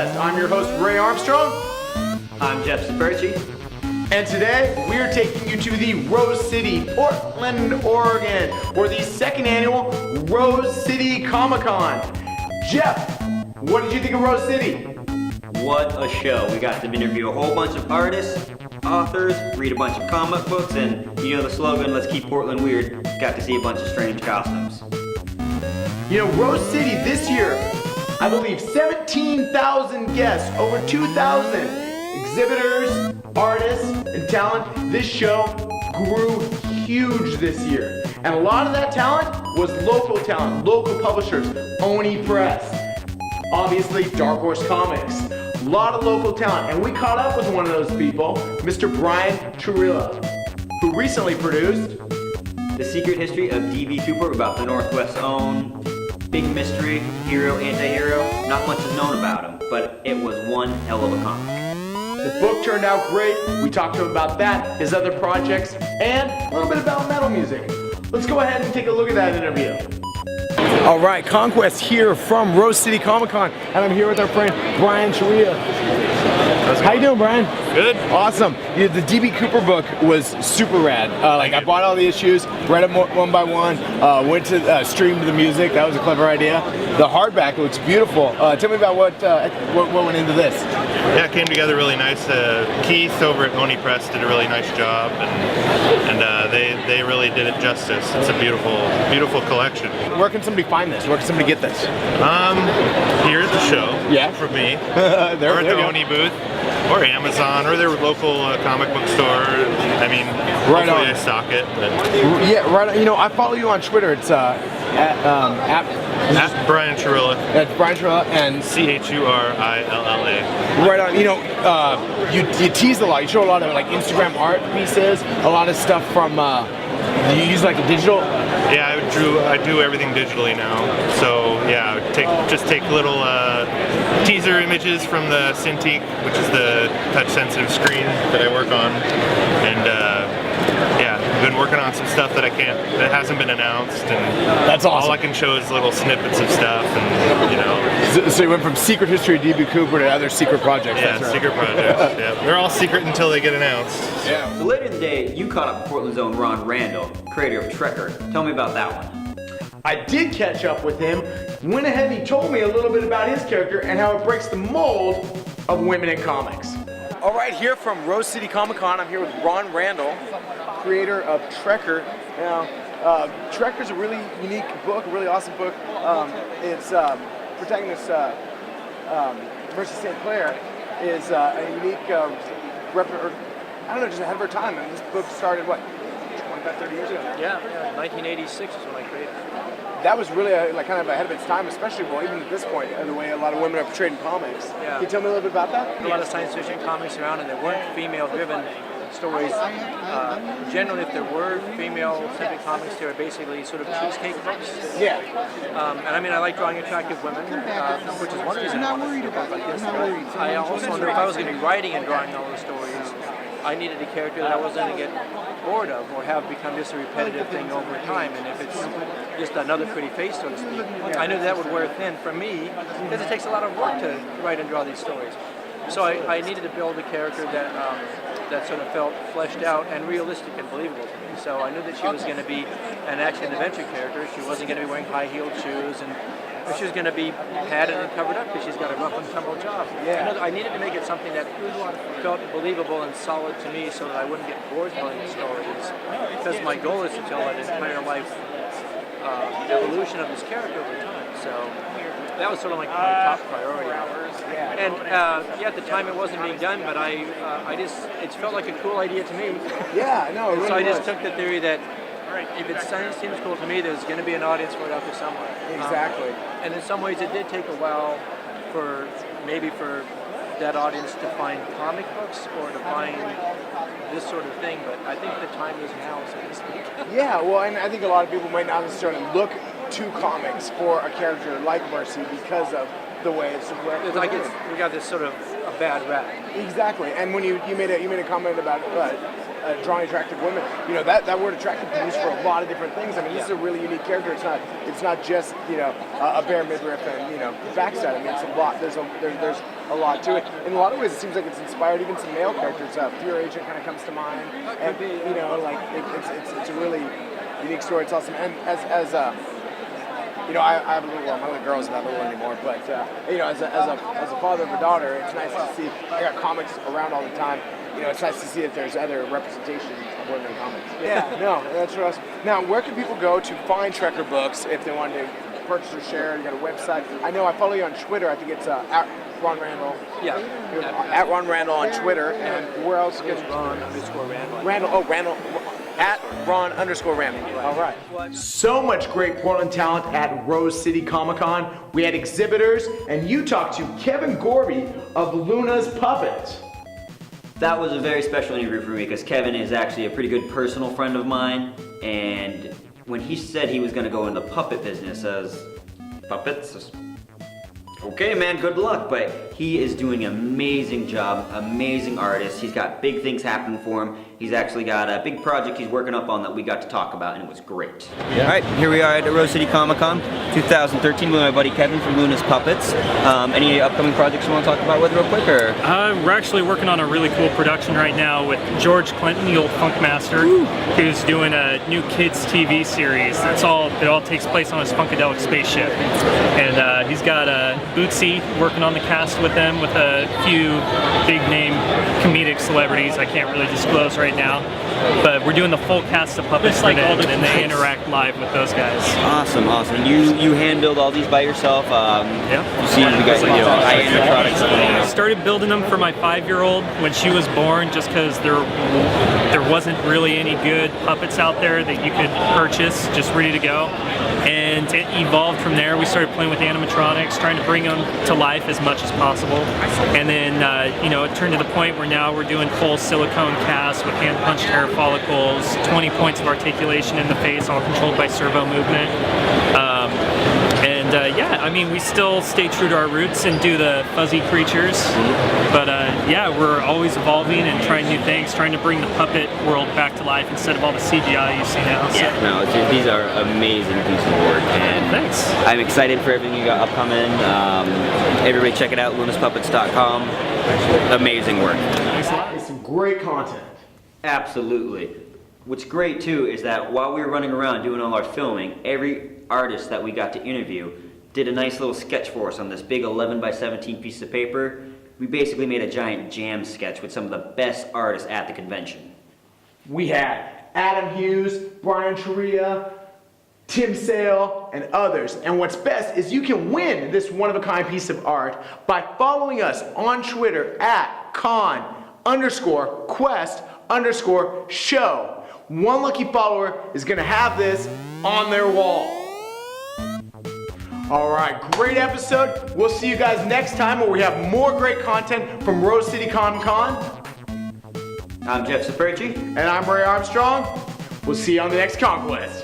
Conquest. I'm your host, Ray Armstrong. I'm Jeff Saperci. And today, we are taking you to the Rose City, Portland, Oregon, for the second annual Rose City Comic-Con. Jeff, what did you think of Rose City? What a show. We got to interview a whole bunch of artists, authors, read a bunch of comic books, and you know the slogan, let's keep Portland weird. Got to see a bunch of strange costumes. You know, Rose City this year, I believe 17,000 guests, over 2,000 exhibitors, artists, and talent. This show grew huge this year. And a lot of that talent was local talent, local publishers, Oni Press, obviously Dark Horse Comics. A lot of local talent. And we caught up with one of those people, Mr. Brian Churilla, who recently produced The Secret History of D.B. Cooper, about the Northwest's own big mystery, hero, anti-hero. Not much is known about him, but it was one hell of a comic. The book turned out great. We talked to him about that, his other projects, and a little bit about metal music. Let's go ahead and take a look at that interview. All right, Conquest here from Rose City Comic-Con, and I'm here with our friend Brian Churilla. How you doing, Brian? Good. Awesome. The D.B. Cooper book was super rad. I bought all the issues, read them one by one, went to stream the music. That was a clever idea. The hardback looks beautiful. Tell me about what went into this. Yeah, it came together really nice. Keith over at Oni Press did a really nice job, and they really did it justice. It's a beautiful collection. Where can somebody find this? Where can somebody get this? Here at the show. Yeah. From me. There, or at the Oni booth. Or Amazon, or their local comic book store. I mean, right hopefully on. I stock it. But. Yeah, right on. You know, I follow you on Twitter. It's at Brian Churilla. That's Brian Churilla and Churilla. Right on. You know, you tease a lot. You show a lot of like Instagram art pieces, a lot of stuff from. You use like a digital. Yeah, I do everything digitally now. So yeah, just take little teaser images from the Cintiq, which is the touch-sensitive screen that I work on, and yeah, I've been working on some stuff that hasn't been announced, and that's awesome. All I can show is little snippets of stuff, and you know. So you went from Secret History of D.B. Cooper to other secret projects. Yeah, that's right. secret projects. Yeah, they're all secret until they get announced. Yeah. So later in the day, you caught up with Portland's own Ron Randall, creator of Trekker. Tell me about that one. I did catch up with him, went ahead and he told me a little bit about his character and how it breaks the mold of women in comics. All right, here from Rose City Comic-Con, I'm here with Ron Randall, creator of Trekker. Now, Trekker's a really unique book, a really awesome book. It's protagonist Mercy St. Clair is a unique, I don't know, just ahead of her time. And this book started, what, 25, 30 years ago? Yeah, 1986 is when I created it. That was really kind of ahead of its time, especially even at this point, the way a lot of women are portrayed in comics. Yeah. Can you tell me a little bit about that? A lot of science fiction comics around, and there weren't female-driven stories. Generally, if there were female-centric comics, they were basically sort of cheesecake books. Yeah. And I mean, I like drawing attractive women, which is one reason I wanted to do a book like this. I also knew if I was going to be writing and drawing all those stories, I needed a character that I wasn't going to get bored of or have become just a repetitive thing over time. And if it's just another pretty face, so to speak, I knew that would wear thin for me because it takes a lot of work to write and draw these stories. So I needed to build a character that sort of felt fleshed out and realistic and believable to me. So I knew that she was going to be an action-adventure character. She wasn't going to be wearing high-heeled shoes, and she was going to be padded and covered up because she's got a rough and tumble job. Yeah. I needed to make it something that felt believable and solid to me so that I wouldn't get bored telling the stories. Because my goal is to tell an entire life evolution of this character over time. So that was sort of like my top priority. And at the time it wasn't being done, but it felt like a cool idea to me. Yeah, no, it really So I just was. took the theory that if it seems cool to me, there's going to be an audience for it out there somewhere. Exactly. And in some ways it did take a while for that audience to find comic books or to find this sort of thing, but I think the time is now, so to speak. Yeah, well, and I think a lot of people might not necessarily look to comics for a character like Mercy because of the way it's It's like we got this sort of a bad rap. Exactly, and when you made a comment about drawing attractive women. You know, that word attractive can be used for a lot of different things. I mean, this is a really unique character. It's not just, you know, a bare midriff and, you know, backside. I mean, it's a lot. There's a lot to it. In a lot of ways, it seems like it's inspired even some male characters. Fear Agent kind of comes to mind, and you know, like it's a really unique story. It's awesome. And as you know, I have a little. Well, my little girl's not little anymore, but you know, as a father of a daughter, it's nice to see. I got comics around all the time. You know, it's nice to see that there's other representation of women in comics. Yeah, no, that's awesome. Now, where can people go to find Trekker books if they want to purchase or share? You got a website. I know I follow you on Twitter. I think it's at Ron Randall. Yeah. At Ron Randall on Twitter. And where else? It's Ron_Randall. Randall. Oh, Randall. At Ron_Randall. All right. So much great Portland talent at Rose City Comic Con. We had exhibitors, and you talked to Kevin Gorby of Luna's Puppet. That was a very special interview for me because Kevin is actually a pretty good personal friend of mine, and when he said he was going to go in the puppet business as puppets, okay man, good luck, but he is doing an amazing job, amazing artist. He's got big things happening for him. He's actually got a big project he's working up on that we got to talk about, and it was great. Yeah. All right, here we are at the Rose City Comic Con 2013 with my buddy Kevin from Luna's Puppets. Any upcoming projects you want to talk about with real quick? Or? We're actually working on a really cool production right now with George Clinton, the old funk master, who's doing a new kids TV series. It all takes place on his Funkadelic spaceship. And he's got Bootsy working on the cast with him, with a few big name comedic celebrities I can't really disclose right now, but we're doing the full cast of puppets for them, and they interact live with those guys. Awesome. You hand build all these by yourself? Yeah. You see, you guys, high animatronics. I started building them for my 5-year-old when she was born, just because there wasn't really any good puppets out there that you could purchase just ready to go, and it evolved from there. We started playing with animatronics, trying to bring them to life as much as possible, and then you know, it turned to the point where now we're doing full silicone casts with hand-punched hair follicles, 20 points of articulation in the face, all controlled by servo movement. Yeah, I mean, we still stay true to our roots and do the fuzzy creatures, but yeah, we're always evolving and trying new things, trying to bring the puppet world back to life instead of all the CGI you see now. So. Yeah, no, these are amazing pieces of work, and thanks. I'm excited for everything you got upcoming. Everybody check it out, lunaspuppets.com. Amazing work. Thanks a lot. It's some great content. Absolutely. What's great too is that while we were running around doing all our filming, every artist that we got to interview did a nice little sketch for us on this big 11x17 piece of paper. We basically made a giant jam sketch with some of the best artists at the convention. We had Adam Hughes, Brian Cheria, Tim Sale, and others. And what's best is you can win this one-of-a-kind piece of art by following us on Twitter at con_quest_show. One lucky follower is going to have this on their wall. All right, great episode. We'll see you guys next time where we have more great content from Rose City Comic Con. I'm Jeff Saperchi. And I'm Ray Armstrong. We'll see you on the next Conquest.